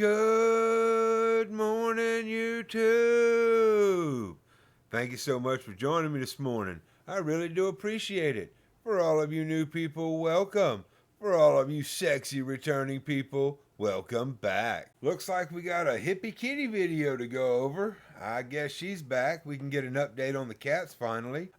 Good morning, YouTube. Thank you so much for joining me this morning. I really do appreciate it. For all of you new people, welcome. For all of you sexy returning people, welcome back. Looks like we got a hippie kitty video to go over. I guess she's back. We can get an update on the cats finally.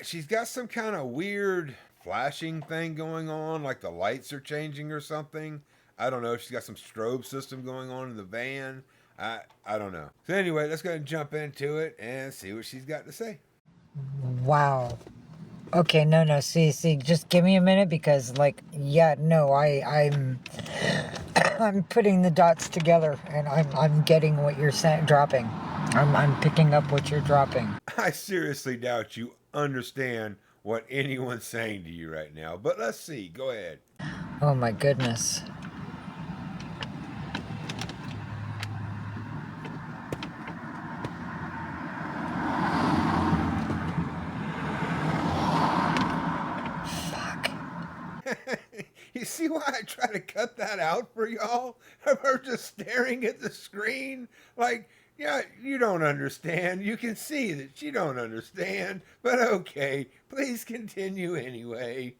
She's got some kind of weird flashing thing going on, like the lights are changing or something. I don't know. She's got some strobe system going on in the van. I don't know. So anyway, let's go ahead and jump into it and see what she's got to say. Wow. Okay, no. See, just give me a minute because, I'm putting the dots together and I'm getting what you're saying, dropping. I'm picking up what you're dropping. I seriously doubt you understand what anyone's saying to you right now, but let's see. Go ahead. Oh my goodness. You see why I try to cut that out for y'all? Of her just staring at the screen like, yeah, you don't understand. You can see that you don't understand, but okay, please continue anyway.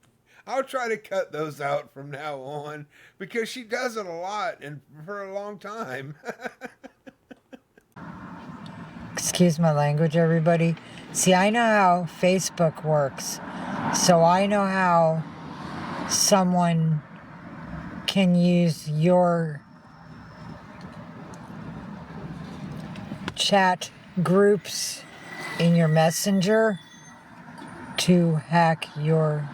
I'll try to cut those out from now on because she does it a lot and for a long time. Excuse my language, everybody. See, I know how Facebook works, so I know how someone can use your chat groups in your messenger to hack your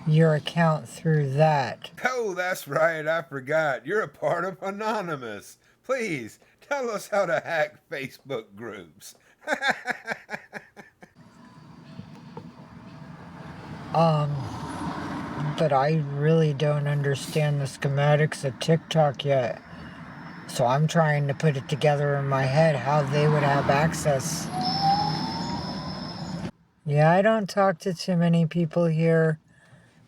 account through that. Oh, that's right. I forgot. You're a part of Anonymous. Please tell us how to hack Facebook groups. But I really don't understand the schematics of TikTok yet. So I'm trying to put it together in my head how they would have access. Yeah, I don't talk to too many people here.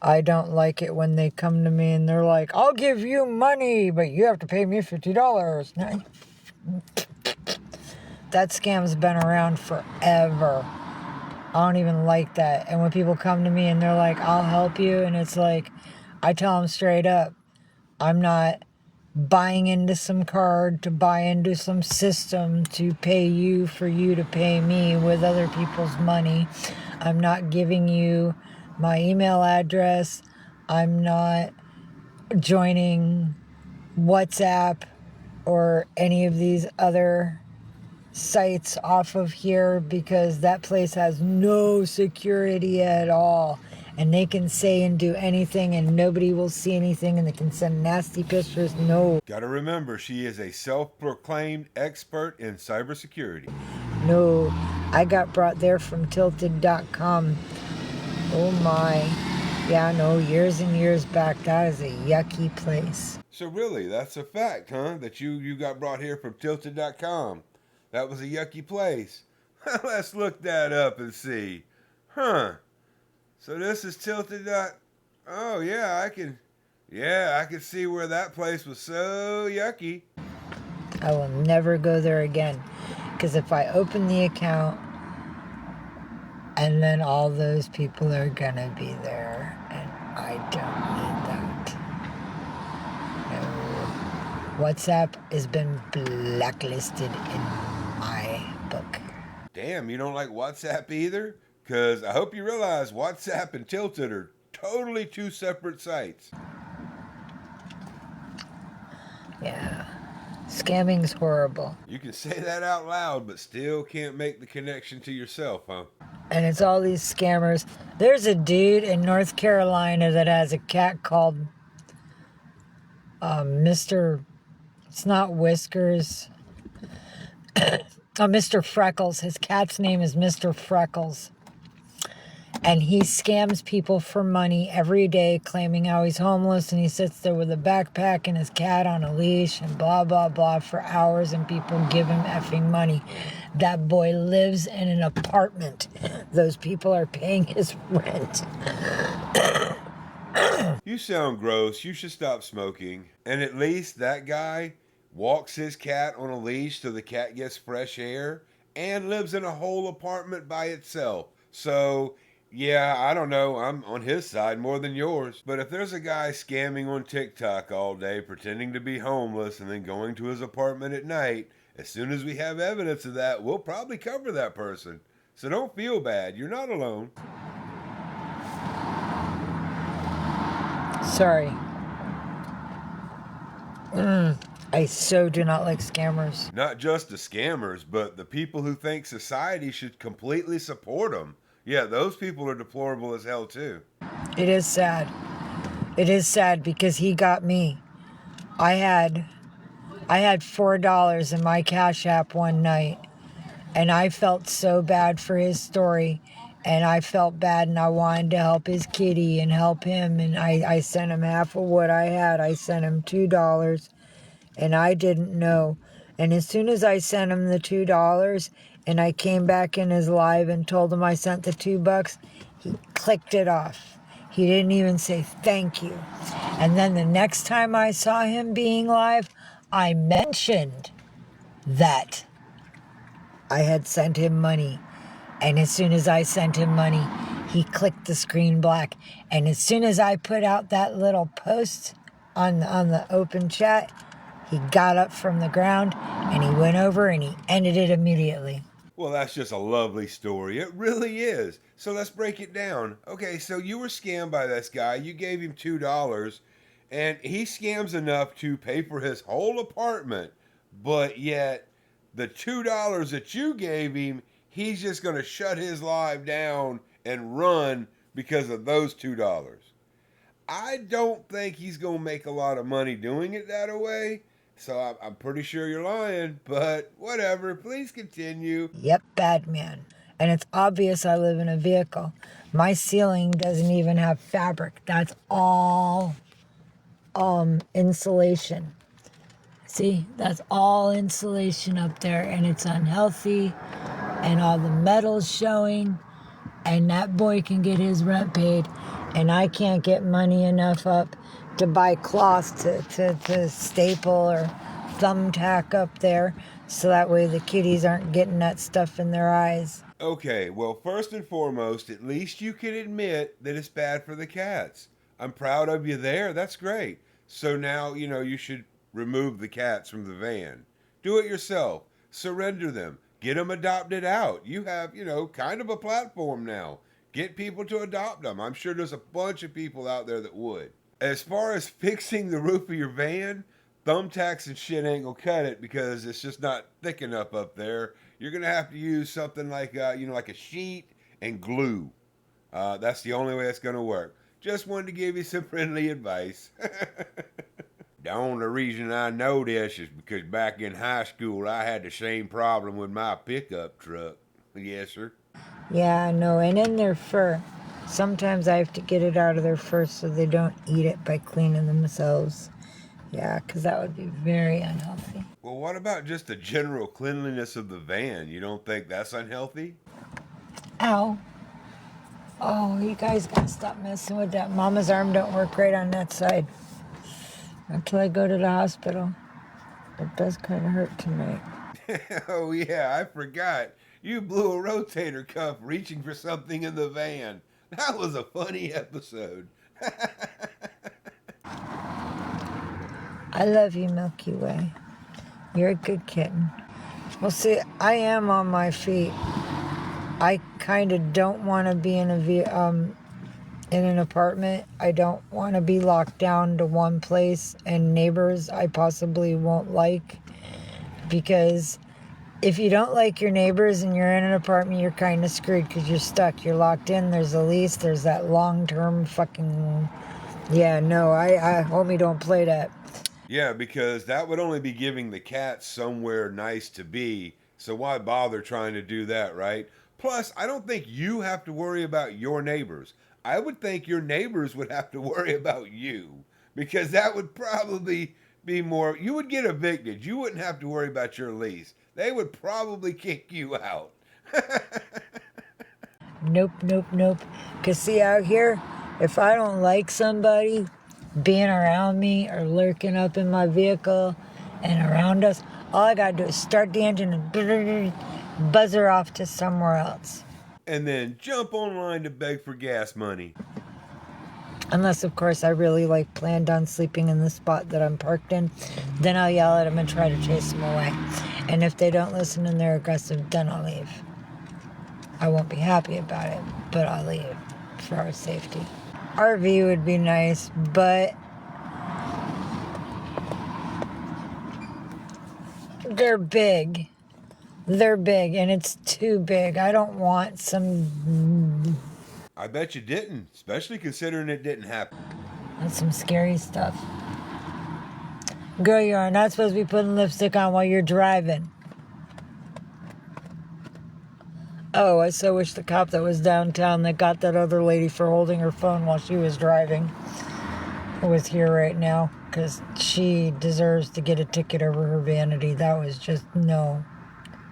I don't like it when they come to me and they're like, I'll give you money, but you have to pay me $50. That scam's been around forever. I don't even like that. And when people come to me and they're like, I'll help you, and it's like, I tell them straight up, I'm not buying into some card to buy into some system to pay you for you to pay me with other people's money. I'm not giving you my email address. I'm not joining WhatsApp or any of these other sites off of here because that place has no security at all, and they can say and do anything and nobody will see anything, and they can send nasty pictures. No. Gotta remember, she is a self-proclaimed expert in cybersecurity. No, I got brought there from tilted.com. Oh my. Yeah, no, years and years back, that is a yucky place. So really, that's a fact, huh? That you got brought here from tilted.com. That was a yucky place. Let's look that up and see. Huh. So this is tilted. Oh yeah, I can see where that place was so yucky. I will never go there again. Because if I open the account, and then all those people are gonna be there, and I don't need that. No. WhatsApp has been blacklisted in my book. Damn, you don't like WhatsApp either? Because I hope you realize WhatsApp and Tilted are totally two separate sites. Yeah. Scamming's horrible. You can say that out loud, but still can't make the connection to yourself, huh? And it's all these scammers. There's a dude in North Carolina that has a cat called Mr. It's not Whiskers. Mr. Freckles. His cat's name is Mr. Freckles. And he scams people for money every day, claiming how he's homeless, and he sits there with a backpack and his cat on a leash and blah, blah, blah for hours, and people give him effing money. That boy lives in an apartment. Those people are paying his rent. You sound gross. You should stop smoking. And at least that guy walks his cat on a leash so the cat gets fresh air and lives in a whole apartment by itself. So, yeah, I don't know. I'm on his side more than yours. But if there's a guy scamming on TikTok all day, pretending to be homeless, and then going to his apartment at night, as soon as we have evidence of that, we'll probably cover that person. So don't feel bad. You're not alone. Sorry. I so do not like scammers. Not just the scammers, but the people who think society should completely support them. Yeah, those people are deplorable as hell too. It is sad. It is sad because he got me. I had $4 in my Cash App one night, and I felt so bad for his story, and I felt bad, and I wanted to help his kitty and help him, and I sent him half of what I had. I sent him $2, and I didn't know. And as soon as I sent him the $2 and I came back in his live and told him I sent the $2, he clicked it off. He didn't even say thank you. And then the next time I saw him being live, I mentioned that I had sent him money. And as soon as I sent him money, he clicked the screen black. And as soon as I put out that little post on the open chat, he got up from the ground and he went over and he ended it immediately. Well, that's just a lovely story. It really is. So let's break it down. Okay, so you were scammed by this guy. You gave him $2, and he scams enough to pay for his whole apartment. But yet, the $2 that you gave him, he's just going to shut his live down and run because of those $2. I don't think he's going to make a lot of money doing it that way. So I'm pretty sure you're lying, but whatever. Please continue. Yep, bad man. And it's obvious I live in a vehicle. My ceiling doesn't even have fabric. That's all insulation. See, that's all insulation up there, and it's unhealthy, and all the metal's showing, and that boy can get his rent paid, and I can't get money enough up to buy cloth to staple or thumbtack up there, so that way the kitties aren't getting that stuff in their eyes. Okay, well, first and foremost, at least you can admit that it's bad for the cats. I'm proud of you there. That's great. So now, you should remove the cats from the van. Do it yourself. Surrender them. Get them adopted out. You have, kind of a platform now. Get people to adopt them. I'm sure there's a bunch of people out there that would. As far as fixing the roof of your van, thumbtacks and shit ain't gonna cut it because it's just not thick enough up there. You're gonna have to use something like, like a sheet and glue. That's the only way it's gonna work. Just wanted to give you some friendly advice. The only reason I know this is because back in high school I had the same problem with my pickup truck. Yes, sir. Yeah, I know. And in their fur, sometimes I have to get it out of their fur so they don't eat it by cleaning themselves. Yeah, because that would be very unhealthy. Well, what about just the general cleanliness of the van? You don't think that's unhealthy? Ow. Oh, you guys gotta stop messing with that. Mama's arm don't work right on that side. Until I go to the hospital. It does kind of hurt tonight. Oh, yeah, I forgot. You blew a rotator cuff reaching for something in the van. That was a funny episode. I love you, Milky Way. You're a good kitten. Well, see, I am on my feet. I kind of don't want to be in an apartment. I don't want to be locked down to one place and neighbors I possibly won't like, because if you don't like your neighbors and you're in an apartment, you're kind of screwed because you're stuck. You're locked in. There's a lease. There's that long-term fucking... Yeah, no, I homie, don't play that. Yeah, because that would only be giving the cats somewhere nice to be. So why bother trying to do that, right? Plus, I don't think you have to worry about your neighbors. I would think your neighbors would have to worry about you, because that would probably be more... You would get evicted. You wouldn't have to worry about your lease. They would probably kick you out. Nope. Because see, out here, If I don't like somebody being around me or lurking up in my vehicle and around us, all I gotta do is start the engine and buzz her off to somewhere else. And then jump online to beg for gas money. Unless, of course, I really planned on sleeping in the spot that I'm parked in, then I'll yell at them and try to chase them away. And if they don't listen and they're aggressive, then I'll leave. I won't be happy about it, but I'll leave for our safety. RV would be nice, but they're big. They're big, and it's too big. I don't want some... I bet you didn't, especially considering it didn't happen. That's some scary stuff. Girl, you are not supposed to be putting lipstick on while you're driving. Oh, I so wish the cop that was downtown that got that other lady for holding her phone while she was driving was here right now, because she deserves to get a ticket over her vanity. That was just, no.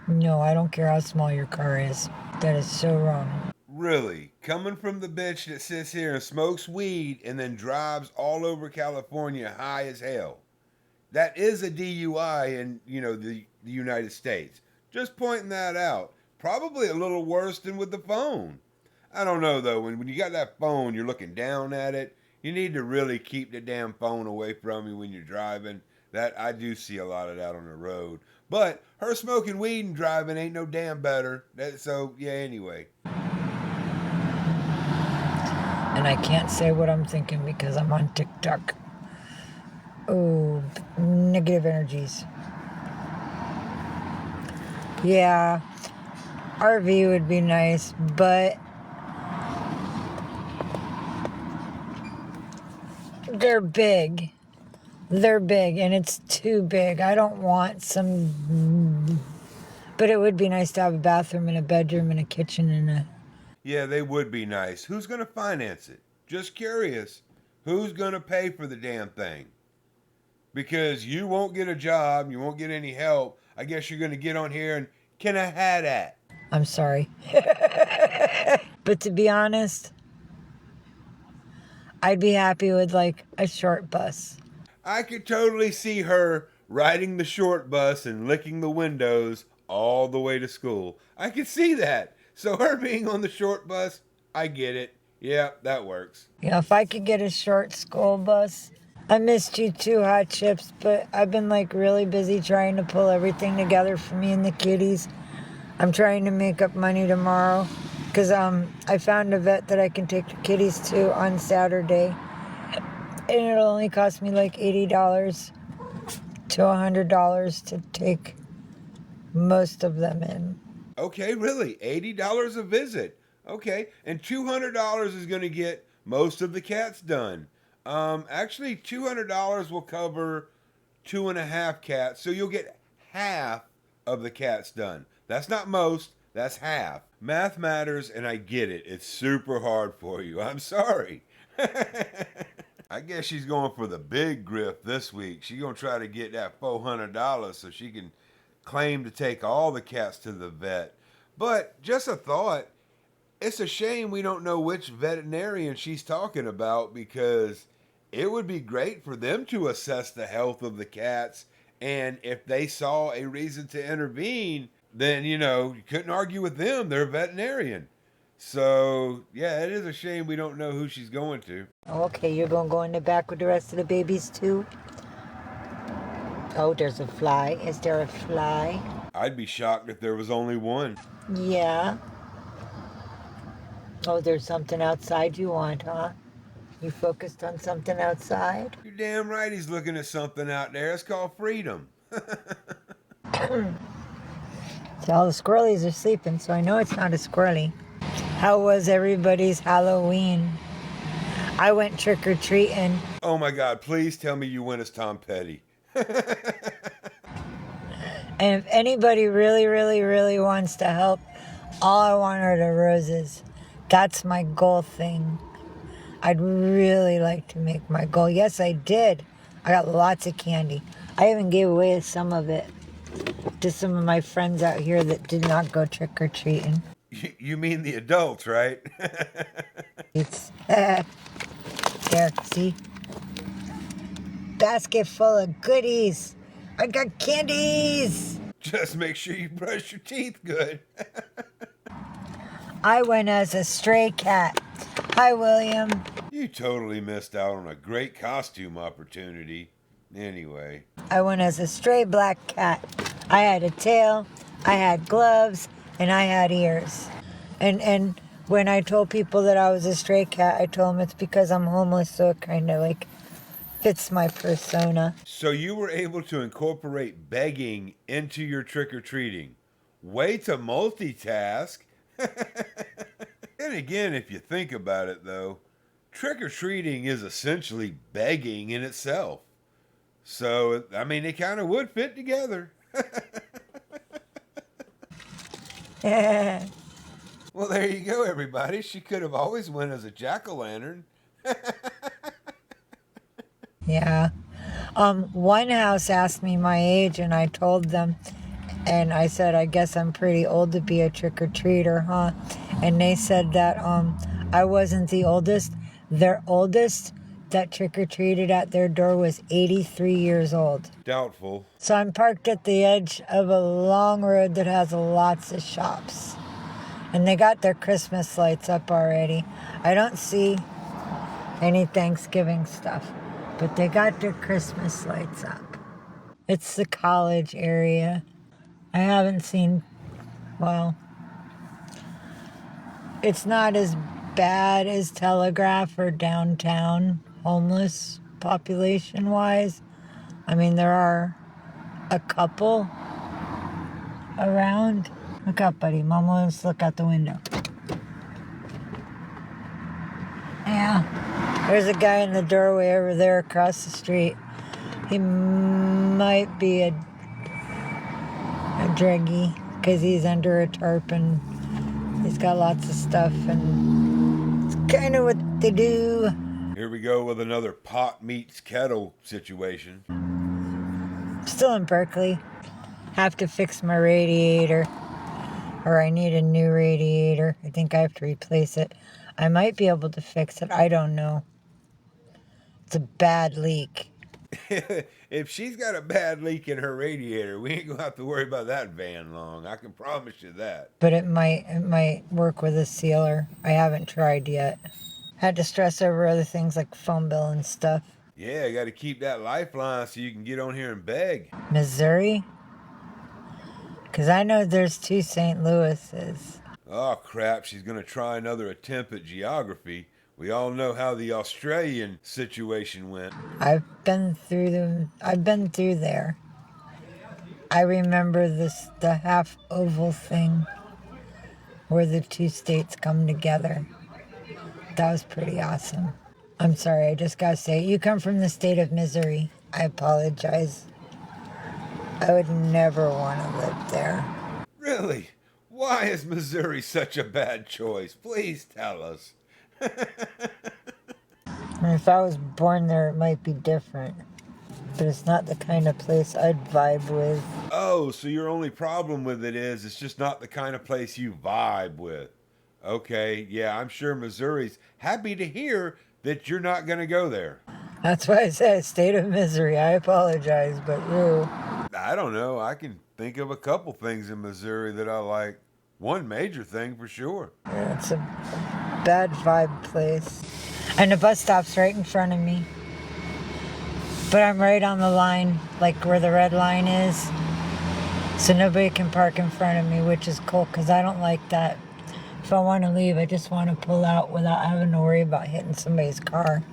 No, I don't care how small your car is. That is so wrong. Really? Coming from the bitch that sits here and smokes weed and then drives all over California high as hell. That is a DUI in, the United States. Just pointing that out. Probably a little worse than with the phone. I don't know, though. When you got that phone, you're looking down at it. You need to really keep the damn phone away from you when you're driving. I do see a lot of that on the road. But her smoking weed and driving ain't no damn better. Anyway. And I can't say what I'm thinking because I'm on TikTok. Oh, negative energies. Yeah, RV would be nice, but they're big. They're big, and it's too big. I don't want some... But it would be nice to have a bathroom and a bedroom and a kitchen and a... Yeah, they would be nice. Who's going to finance it? Just curious. Who's going to pay for the damn thing? Because you won't get a job, you won't get any help. I guess you're going to get on here and, can I have that? I'm sorry. But to be honest, I'd be happy with a short bus. I could totally see her riding the short bus and licking the windows all the way to school. I could see that. So her being on the short bus, I get it. Yeah, that works. If I could get a short school bus. I missed you too, Hot Chips, but I've been really busy trying to pull everything together for me and the kitties. I'm trying to make up money tomorrow because I found a vet that I can take the kitties to on Saturday. And it'll only cost me $80 to $100 to take most of them in. Okay, really? $80 a visit. Okay, and $200 is going to get most of the cats done. Actually, $200 will cover 2.5 cats, so you'll get half of the cats done. That's not most, that's half. Math matters, and I get it. It's super hard for you. I'm sorry. I guess she's going for the big grift this week. She's going to try to get that $400 so she can claim to take all the cats to the vet. But just a thought, it's a shame we don't know which veterinarian she's talking about, because it would be great for them to assess the health of the cats. And if they saw a reason to intervene, then, you couldn't argue with them. They're a veterinarian. So, yeah, it is a shame we don't know who she's going to. Okay, you're going to go in the back with the rest of the babies too? Oh, there's a fly. Is there a fly? I'd be shocked if there was only one. Yeah. Oh, there's something outside you want, huh? You focused on something outside? You're damn right he's looking at something out there. It's called freedom. So all the squirrelies are sleeping, so I know it's not a squirrely. How was everybody's Halloween? I went trick-or-treating. Oh my God, please tell me you went as Tom Petty. And if anybody really, really, really wants to help, all I want are the roses. That's my goal thing. I'd really like to make my goal. Yes, I did. I got lots of candy. I even gave away some of it to some of my friends out here that did not go trick-or-treating. You mean the adults, right? It's there. See? Basket full of goodies. I got candies. Just make sure you brush your teeth good. I went as a stray cat. Hi, William. You totally missed out on a great costume opportunity. Anyway. I went as a stray black cat. I had a tail, I had gloves, and I had ears. And when I told people that I was a stray cat, I told them it's because I'm homeless, so it kind of like fits my persona. So you were able to incorporate begging into your trick-or-treating. Way to multitask. And again, if you think about it though, trick-or-treating is essentially begging in itself. So, I mean, it kind of would fit together. Well, there you go, everybody. She could have always went as a jack-o'-lantern. Yeah. One house asked me my age, and I told them, and I said, I guess I'm pretty old to be a trick-or-treater, huh? And they said that I wasn't the oldest. Their oldest that trick-or-treated at their door was 83 years old. Doubtful. So I'm parked at the edge of a long road that has lots of shops. And they got their Christmas lights up already. I don't see any Thanksgiving stuff, but they got their Christmas lights up. It's the college area. I haven't seen, well, it's not as bad as Telegraph or downtown, homeless population-wise. I mean, there are a couple around. Look up, buddy. Mom wants to look out the window. Yeah. There's a guy in the doorway over there across the street. He might be a druggie because he's under a tarp and he's got lots of stuff, and it's kind of what they do. Here we go with another pot meets kettle situation. Still in Berkeley. Have to fix my radiator. Or I need a new radiator. I think I have to replace it. I might be able to fix it. I don't know. It's a bad leak. If she's got a bad leak in her radiator, we ain't gonna have to worry about that van long. I can promise you that. But it might work with a sealer. I haven't tried yet. Had to stress over other things like phone bill and stuff. Yeah, you got to keep that lifeline so you can get on here and beg. Missouri? Because I know there's 2 St. Louis's. Oh crap, she's gonna try another attempt at geography. We all know how the Australian situation went. I've been through there. I remember the half oval thing where the 2 states come together. That was pretty awesome. I'm sorry, I just gotta say, you come from the state of Missouri. I apologize. I would never want to live there. Really? Why is Missouri such a bad choice? Please tell us. If I was born there, it might be different. But it's not the kind of place I'd vibe with. Oh, so your only problem with it is it's just not the kind of place you vibe with. Okay, yeah, I'm sure Missouri's happy to hear that you're not going to go there. That's why I said state of misery. I apologize, but you. I don't know. I can think of a couple things in Missouri that I like. One major thing for sure. Yeah, it's a bad vibe place. And the bus stop's right in front of me. But I'm right on the line, like where the red line is. So nobody can park in front of me, which is cool, because I don't like that. If I want to leave, I just want to pull out without having to worry about hitting somebody's car.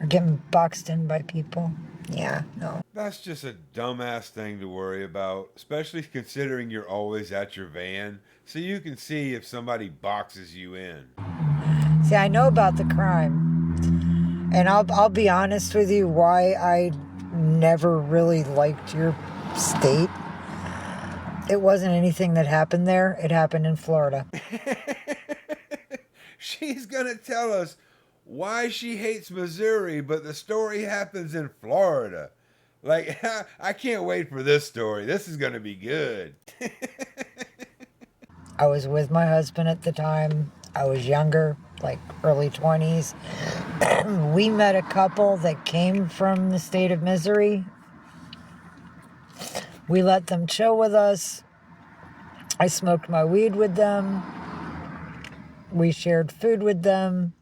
Or getting boxed in by people. Yeah, no. That's just a dumbass thing to worry about, especially considering you're always at your van, so you can see if somebody boxes you in. See, I know about the crime. And I'll be honest with you why I never really liked your state. It wasn't anything that happened there. It happened in Florida. She's gonna tell us why she hates Missouri, but the story happens in Florida. Like, I can't wait for this story. This is gonna be good. I was with my husband at the time. I was younger. like early 20s. We met a couple that came from the state of Missouri. We let them chill with us. I smoked my weed with them. We shared food with them.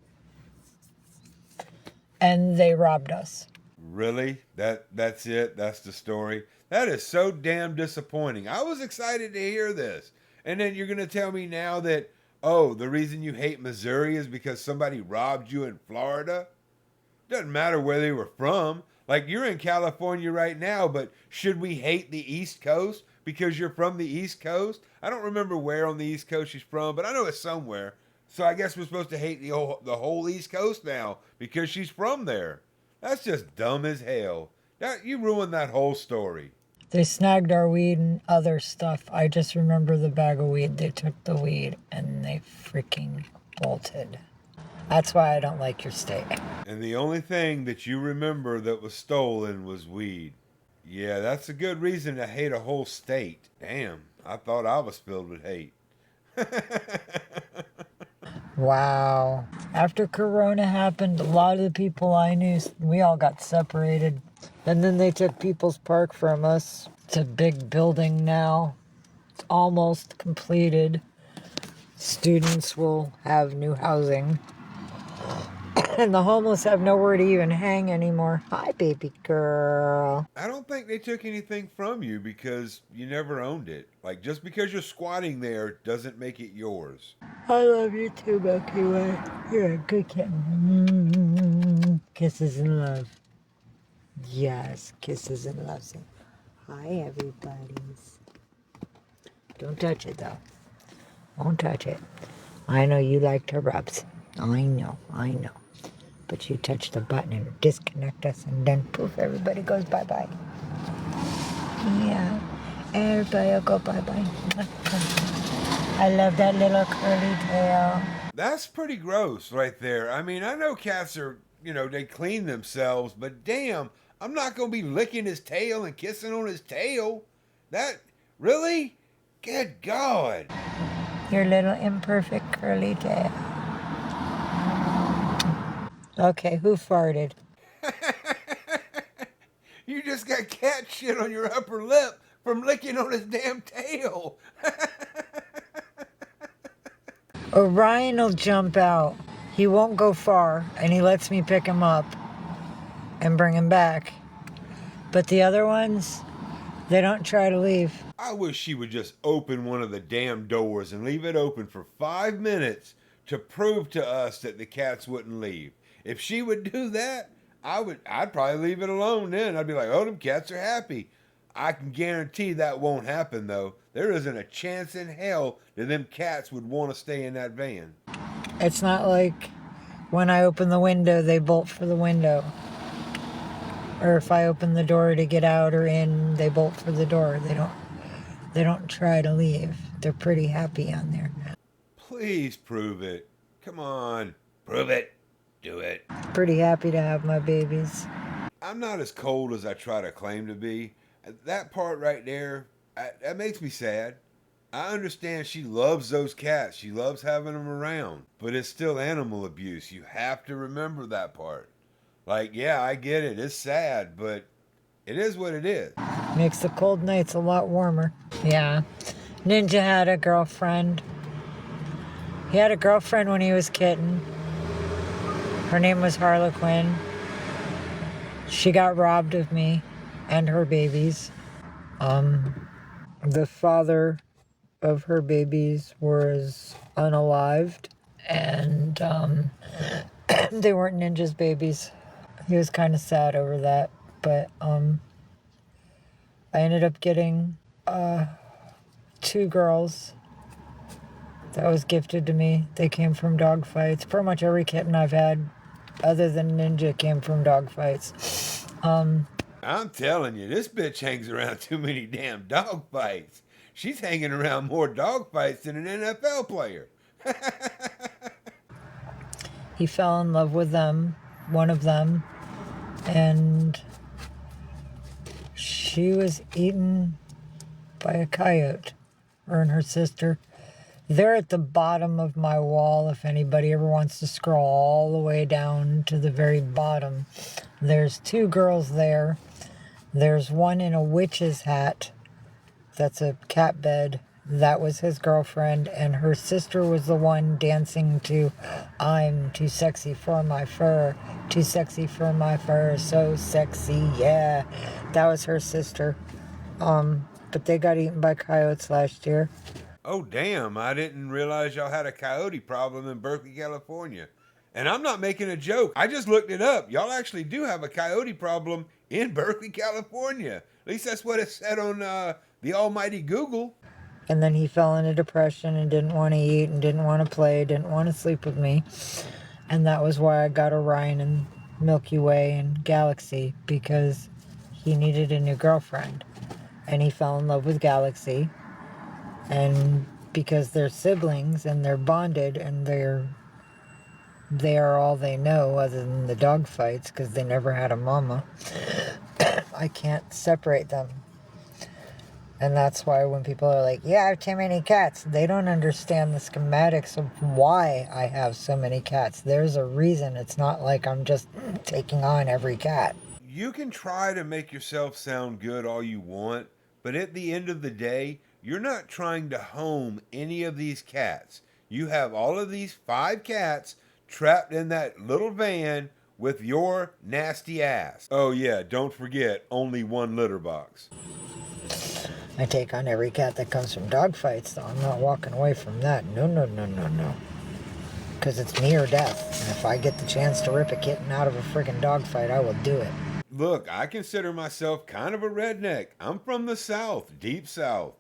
And they robbed us. Really? That's it? That's the story? That is so damn disappointing. I was excited to hear this. And then you're going to tell me now that, oh, the reason you hate Missouri is because somebody robbed you in Florida? Doesn't matter where they were from. Like, you're in California right now, but should we hate the East Coast because you're from the East Coast? I don't remember where on the East Coast she's from, but I know it's somewhere. So I guess we're supposed to hate the whole East Coast now because she's from there. That's just dumb as hell. You ruined that whole story. They snagged our weed and other stuff. I just remember the bag of weed. They took the weed and they freaking bolted. That's why I don't like your state. And the only thing that you remember that was stolen was weed. Yeah, that's a good reason to hate a whole state. Damn, I thought I was filled with hate. Wow. After Corona happened, a lot of the people I knew, we all got separated. And then they took People's Park from us. It's a big building now. It's almost completed. Students will have new housing. And the homeless have nowhere to even hang anymore. Hi, baby girl. I don't think they took anything from you because you never owned it. Like, just because you're squatting there doesn't make it yours. I love you too, Milky Way. You're a good kitten. Kisses and love. Yes, kisses and love. Say, hi, everybody's. Don't touch it, though. Won't touch it. I know you like to rubs. I know. But you touch the button and disconnect us, and then poof, everybody goes bye-bye. Yeah, everybody will go bye-bye. I love that little curly tail. That's pretty gross right there. I mean, I know cats are, they clean themselves, but damn, I'm not going to be licking his tail and kissing on his tail. Really? Good God. Your little imperfect curly tail. Okay, who farted? You just got cat shit on your upper lip from licking on his damn tail. Orion will jump out. He won't go far, and he lets me pick him up and bring him back. But the other ones, they don't try to leave. I wish she would just open one of the damn doors and leave it open for 5 minutes to prove to us that the cats wouldn't leave. If she would do that, I'd probably leave it alone then. I'd be like, oh, them cats are happy. I can guarantee that won't happen, though. There isn't a chance in hell that them cats would want to stay in that van. It's not like when I open the window, they bolt for the window. Or if I open the door to get out or in, they bolt for the door. They don't try to leave. They're pretty happy on there. Please prove it. Come on. Prove it. Do it. Pretty happy to have my babies. I'm not as cold as I try to claim to be. That part right there, that makes me sad. I understand she loves those cats. She loves having them around. But it's still animal abuse. You have to remember that part. Like, yeah, I get it. It's sad, but it is what it is. Makes the cold nights a lot warmer. Yeah. Ninja had a girlfriend. He had a girlfriend when he was kitten. Her name was Harlequin. She got robbed of me and her babies. The father of her babies was unalived, and they weren't Ninja's babies. He was kind of sad over that, but I ended up getting 2 girls that was gifted to me. They came from dog fights. Pretty much every kitten I've had other than Ninja came from dog fights. I'm telling you, this bitch hangs around too many damn dog fights. She's hanging around more dog fights than an NFL player. He fell in love with them, one of them, and she was eaten by a coyote, her and her sister. They're at the bottom of my wall. If anybody ever wants to scroll all the way down to the very bottom, there's 2 girls there. There's one in a witch's hat. That's a cat bed. That was his girlfriend, and her sister was the one dancing to "I'm too sexy for my fur, too sexy for my fur, so sexy, yeah." That was her sister. But they got eaten by coyotes last year. Oh, damn, I didn't realize y'all had a coyote problem in Berkeley, California. And I'm not making a joke. I just looked it up. Y'all actually do have a coyote problem in Berkeley, California. At least that's what it said on the almighty Google. And then he fell into depression and didn't want to eat and didn't want to play, didn't want to sleep with me. And that was why I got Orion and Milky Way and Galaxy, because he needed a new girlfriend. And he fell in love with Galaxy. And because they're siblings and they're bonded and they are all they know other than the dog fights, because they never had a mama, I can't separate them. And that's why when people are like, yeah, I have too many cats, they don't understand the schematics of why I have so many cats. There's a reason. It's not like I'm just taking on every cat. You can try to make yourself sound good all you want, but at the end of the day, you're not trying to home any of these cats. You have all of these 5 cats trapped in that little van with your nasty ass. Oh yeah, don't forget, only 1 litter box. I take on every cat that comes from dog fights, though. I'm not walking away from that. No, no, no, no, no. Because it's me or death. And if I get the chance to rip a kitten out of a friggin' dog fight, I will do it. Look, I consider myself kind of a redneck. I'm from the South, deep South.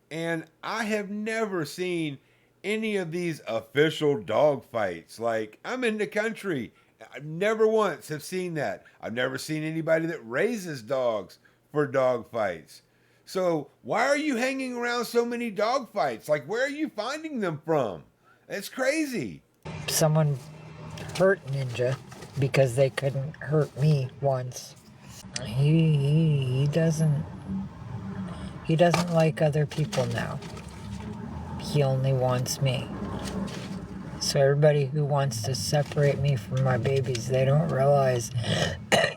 And I have never seen any of these official dog fights. Like, I'm in the country. I never once have seen that. I've never seen anybody that raises dogs for dog fights. So why are you hanging around so many dog fights? Like, where are you finding them from? It's crazy. Someone hurt Ninja because they couldn't hurt me once. He doesn't like other people now. He only wants me. So everybody who wants to separate me from my babies, they don't realize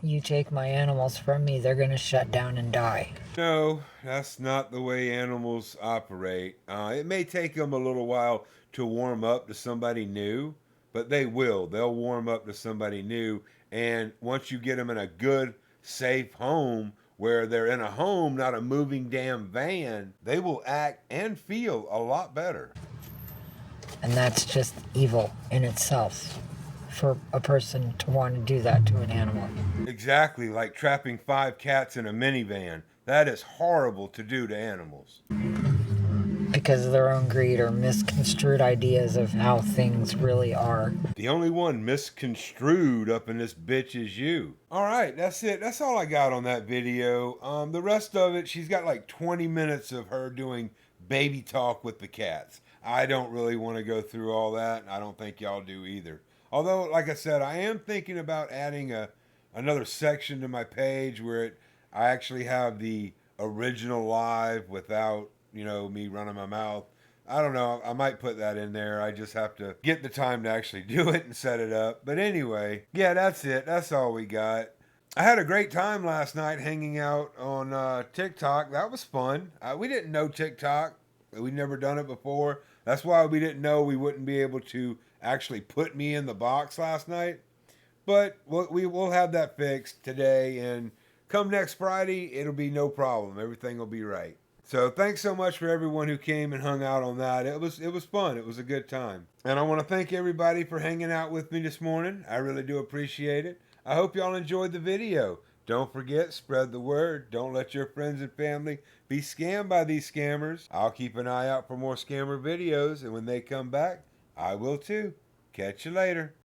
you take my animals from me, they're gonna shut down and die. No, that's not the way animals operate. It may take them a little while to warm up to somebody new, but they will. They'll warm up to somebody new. And once you get them in a good, safe home, where they're in a home, not a moving damn van, they will act and feel a lot better. And that's just evil in itself, for a person to want to do that to an animal. Exactly, like trapping 5 cats in a minivan. That is horrible to do to animals. Because of their own greed or misconstrued ideas of how things really are. The only one misconstrued up in this bitch is you. Alright, that's it. That's all I got on that video. The rest of it, she's got like 20 minutes of her doing baby talk with the cats. I don't really want to go through all that, and I don't think y'all do either. Although, like I said, I am thinking about adding another section to my page where I actually have the original live without, me running my mouth. I don't know. I might put that in there. I just have to get the time to actually do it and set it up. But anyway, yeah, that's it. That's all we got. I had a great time last night hanging out on TikTok. That was fun. We didn't know TikTok. We'd never done it before. That's why we didn't know we wouldn't be able to actually put me in the box last night. But we'll have that fixed today, and come next Friday, it'll be no problem. Everything will be right. So thanks so much for everyone who came and hung out on that. It was fun. It was a good time. And I want to thank everybody for hanging out with me this morning. I really do appreciate it. I hope y'all enjoyed the video. Don't forget, spread the word. Don't let your friends and family be scammed by these scammers. I'll keep an eye out for more scammer videos, and when they come back, I will too. Catch you later.